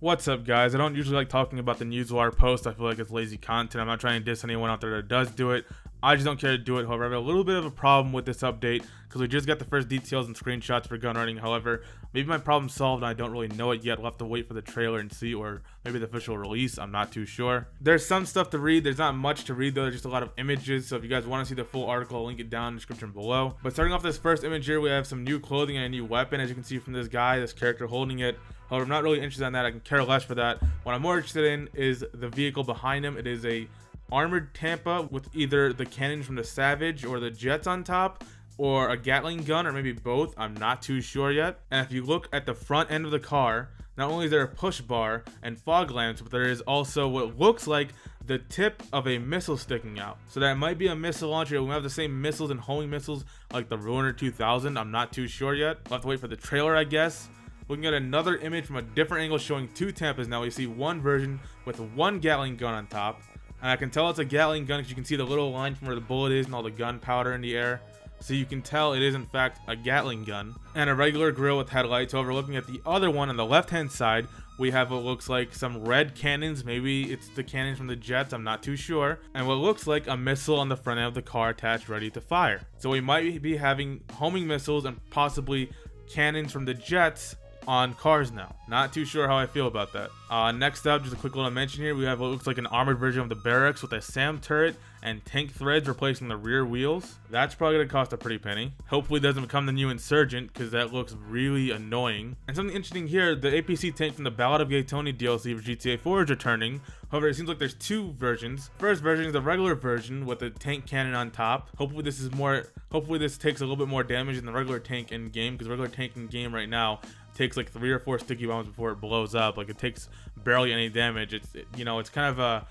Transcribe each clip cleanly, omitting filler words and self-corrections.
What's up, guys? I don't usually like talking about the newswire post. I feel like it's lazy content. I'm not trying to diss anyone out there that does do it. I just don't care to do it. However, I have a little bit of a problem with this update because we just got the first details and screenshots for gun running. However, maybe my problem's solved and I don't really know it yet. We'll have to wait for the trailer and see, or maybe the official release. I'm not too sure. There's some stuff to read. There's not much to read though. There's just a lot of images. So if you guys want to see the full article, I'll link it down in the description below. But starting off this first image here, we have some new clothing and a new weapon. As you can see from this character holding it. However, I'm not really interested in that. I can care less for that. What I'm more interested in is the vehicle behind him. It is a armored Tampa with either the cannons from the Savage or the jets on top, or a Gatling gun, or maybe both. I'm not too sure yet. And if you look at the front end of the car, not only is there a push bar and fog lamps, but there is also what looks like the tip of a missile sticking out. So that might be a missile launcher. We have the same missiles and homing missiles like the Ruiner 2000. I'm not too sure yet. We'll have to wait for the trailer, I guess. Looking at another image from a different angle showing two Tampas now. We see one version with one Gatling gun on top. And I can tell it's a Gatling gun because you can see the little line from where the bullet is and all the gunpowder in the air. So you can tell it is in fact a Gatling gun. And a regular grill with headlights. However, looking at the other one on the left hand side, we have what looks like some red cannons. Maybe it's the cannons from the jets, I'm not too sure. And what looks like a missile on the front end of the car attached ready to fire. So we might be having homing missiles and possibly cannons from the jets on cars now. Not too sure how I feel about that. Next up, just a quick little mention here, we have what looks like an armored version of the barracks with a SAM turret and tank threads replacing the rear wheels. That's probably gonna cost a pretty penny. Hopefully it doesn't become the new Insurgent because that looks really annoying. And something interesting here, the APC tank from the Ballad of Gay Tony DLC for GTA 4 is returning. However, it seems like there's two versions. First version is the regular version with the tank cannon on top. Hopefully this takes a little bit more damage than the regular tank in game, because regular tank in game right now takes like 3 or 4 sticky bombs before it blows up. Like, it takes barely any damage. It's kind of a,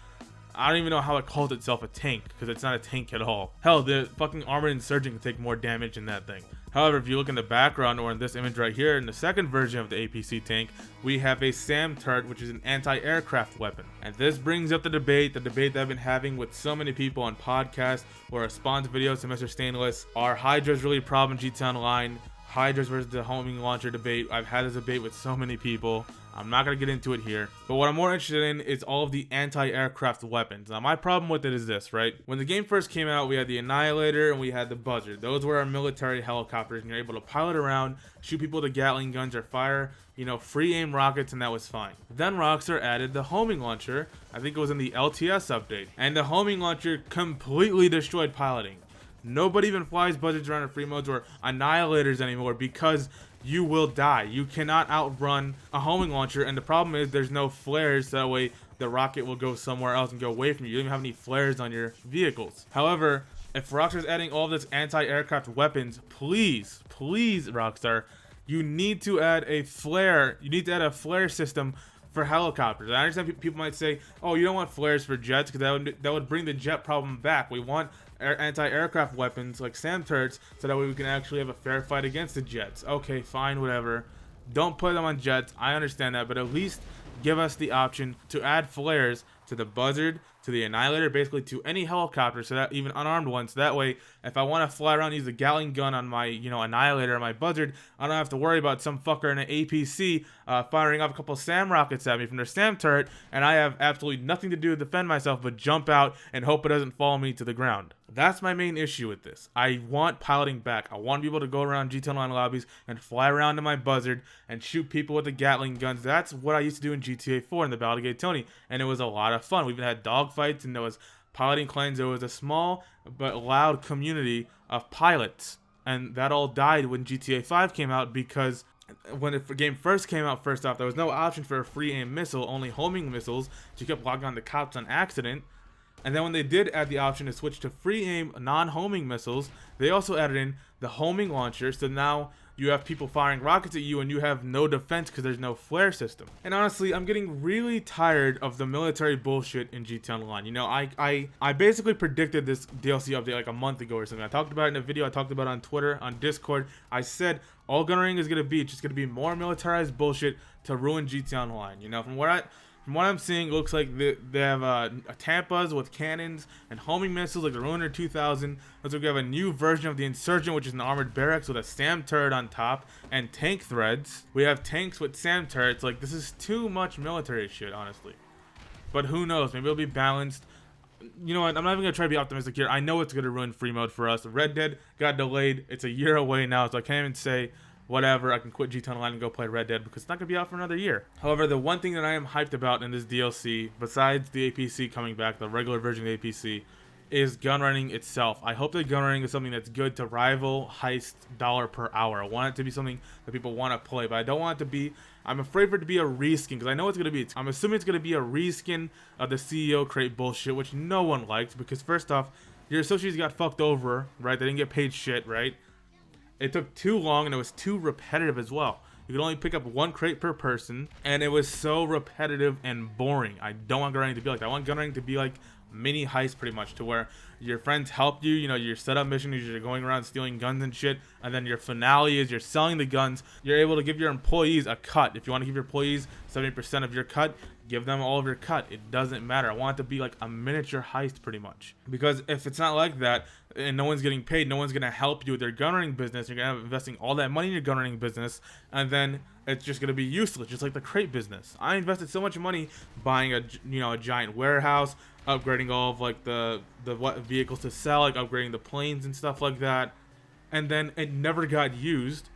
I don't even know how it calls itself a tank, because it's not a tank at all. Hell, the fucking armored Insurgent can take more damage than that thing. However, if you look in the background, or in this image right here, in the second version of the APC tank, we have a SAM turret, which is an anti-aircraft weapon. And this brings up the debate that I've been having with so many people on podcasts or response videos to Mr. Stainless. Are Hydras really a problem in GTA Online? Hydras versus the homing launcher debate. I've had this debate with so many people. I'm not going to get into it here. But what I'm more interested in is all of the anti-aircraft weapons. Now, my problem with it is this, right? When the game first came out, we had the Annihilator and we had the Buzzard. Those were our military helicopters, and you're able to pilot around, shoot people with Gatling guns, or fire, free aim rockets, and that was fine. Then Rockstar added the homing launcher. I think it was in the LTS update. And the homing launcher completely destroyed piloting. Nobody even flies Buzzards around in Freemodes or Annihilators anymore because you will die. You cannot outrun a homing launcher, and the problem is there's no flares, so that way the rocket will go somewhere else and go away from you. You don't even have any flares on your vehicles. However, if Rockstar's adding all this anti-aircraft weapons, please, Rockstar, you need to add a flare. You need to add a flare system for helicopters. I understand people might say, oh, you don't want flares for jets because that would bring the jet problem back. We want anti-aircraft weapons like SAM turrets so that way we can actually have a fair fight against the jets. Okay, fine, whatever. Don't put them on jets. I understand that, but at least give us the option to add flares to the Buzzard, to the Annihilator, basically to any helicopter, so that even unarmed ones. So that way, if I want to fly around and use a Gatling gun on my, Annihilator or my Buzzard, I don't have to worry about some fucker in an APC firing off a couple SAM rockets at me from their SAM turret, and I have absolutely nothing to do to defend myself but jump out and hope it doesn't follow me to the ground. That's my main issue with this. I want piloting back. I want to be able to go around GTA Online lobbies and fly around in my Buzzard and shoot people with the Gatling guns. That's what I used to do in GTA 4 in the Ballad of Gay Tony, and it was a lot of fun. We even had dogfights, and there was piloting clans. There was a small but loud community of pilots, and that all died when GTA 5 came out, because when the game first came out, first off, there was no option for a free aim missile, only homing missiles, so you kept logging on the cops on accident. And then when they did add the option to switch to free aim non-homing missiles, they also added in the homing launcher, so now you have people firing rockets at you and you have no defense because there's no flare system. And honestly, I'm getting really tired of the military bullshit in GTA Online. I basically predicted this DLC update like a month ago or something. I talked about it in a video, I talked about it on Twitter, on Discord. I said all gunrunning is going to be, it's just going to be more militarized bullshit to ruin GTA Online. From From what I'm seeing, it looks like they have Tampas with cannons and homing missiles like the Ruiner 2000. Looks like we have a new version of the Insurgent, which is an armored barracks with a SAM turret on top and tank threads. We have tanks with SAM turrets. Like, this is too much military shit, honestly. But who knows? Maybe it'll be balanced. You know what? I'm not even going to try to be optimistic here. I know it's going to ruin free mode for us. Red Dead got delayed. It's a year away now, so I can't even say whatever. I can quit GTA Online and go play Red Dead because it's not going to be out for another year. However, the one thing that I am hyped about in this DLC, besides the APC coming back, the regular version of the APC, is gunrunning itself. I hope that gunrunning is something that's good to rival heist dollar per hour. I want it to be something that people want to play, but I don't want it to be, I'm afraid for it to be a reskin, because I know it's going to be, I'm assuming it's going to be a reskin of the CEO crate bullshit, which no one liked, because first off, your associates got fucked over, right? They didn't get paid shit, right? It took too long, and it was too repetitive as well. You could only pick up one crate per person, and it was so repetitive and boring. I don't want gunrunning to be like that. I want gunrunning to be like mini heist, pretty much, to where your friends help you. You know, your setup mission is you're going around stealing guns and shit, and then your finale is you're selling the guns. You're able to give your employees a cut. If you want to give your employees 70% of your cut, give them all of your cut. It doesn't matter. I want it to be like a miniature heist, pretty much. Because if it's not like that, and no one's getting paid, no one's going to help you with their gunrunning business, you're going to be investing all that money in your gunrunning business, and then it's just going to be useless, just like the crate business. I invested so much money buying a giant warehouse, upgrading all of like the vehicles to sell, like upgrading the planes and stuff like that, and then it never got used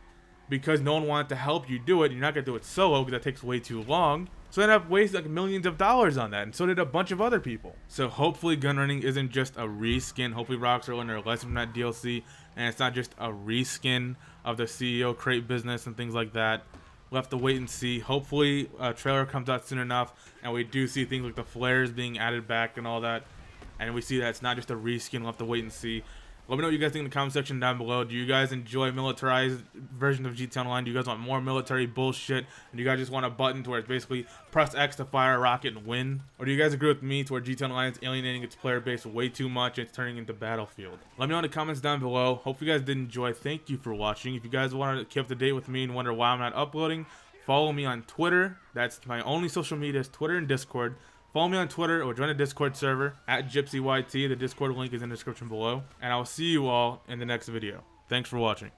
because no one wanted to help you do it. You're not going to do it solo because that takes way too long. So I ended up wasting like millions of dollars on that, and so did a bunch of other people. So hopefully gunrunning isn't just a reskin. Hopefully Rockstar learned their lesson from that DLC, and it's not just a reskin of the CEO crate business and things like that. We'll have to wait and see. Hopefully a trailer comes out soon enough, and we do see things like the flares being added back and all that, and we see that it's not just a reskin. We'll have to wait and see. Let me know what you guys think in the comment section down below. Do you guys enjoy militarized version of GTA Online? Do you guys want more military bullshit? And do you guys just want a button to where it's basically press X to fire a rocket and win? Or do you guys agree with me to where GTA Online is alienating its player base way too much and it's turning into Battlefield? Let me know in the comments down below. Hope you guys did enjoy. Thank you for watching. If you guys want to keep up to date with me and wonder why I'm not uploading, follow me on Twitter. That's my only social media is Twitter and Discord. Follow me on Twitter or join a Discord server at GypsyYT. The Discord link is in the description below. And I will see you all in the next video. Thanks for watching.